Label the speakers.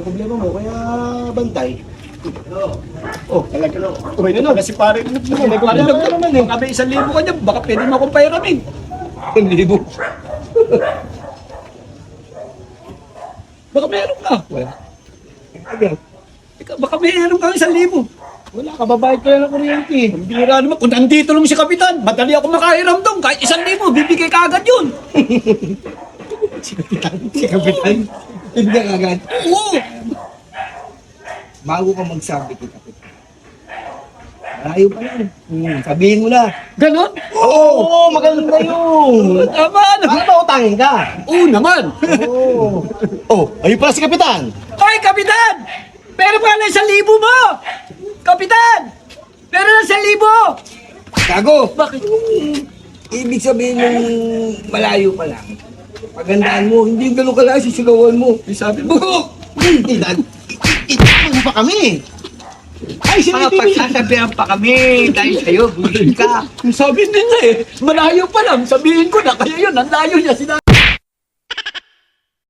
Speaker 1: ang problema mo, kaya bantay.
Speaker 2: Oh, talaga no. Uy, ano kasi pare, pare naman eh. Kami 1,000 ka niya, baka pwede mo akong pairamin.
Speaker 1: 1,000.
Speaker 2: Baka meron ka.
Speaker 1: Wala.
Speaker 2: Baka meron ka 1,000.
Speaker 1: Wala, kababayad ko lang ng kuryente.
Speaker 2: Ang bira naman, kung nandito lang si Kapitan, madali ako makahiram doon. Kahit 1,000, bibigay ka agad yun.
Speaker 1: Si Kapitan. Ibigay ka agad.
Speaker 2: Oo.
Speaker 1: Bago ka magsabi kay Kapitan. Malayo pa lang. Sabihin mo na.
Speaker 2: Ganon?
Speaker 1: Oo, maganda yun.
Speaker 2: Tama na.
Speaker 1: Bakit ba utangin ka?
Speaker 2: Oo naman.
Speaker 1: Oo. Oh, ayun pala si Kapitan.
Speaker 2: Ay, Kapitan! Meron pa na 1,000 mo! Kapitan! Meron na 1,000!
Speaker 1: Gago.
Speaker 2: Bakit?
Speaker 1: Ibig sabihin yung malayo pa lang. Pagandaan mo, hindi yung gano'n kalaki sisigawan mo.
Speaker 2: Sabi mo,
Speaker 1: Itakang mo pa kami. Ay,
Speaker 3: Mga pagsasabihan pa kami dahil sa'yo, busin ka.
Speaker 2: sabi nila eh, malayo pa lang, sabihin ko na, kaya yun, ang layo niya, sinabi.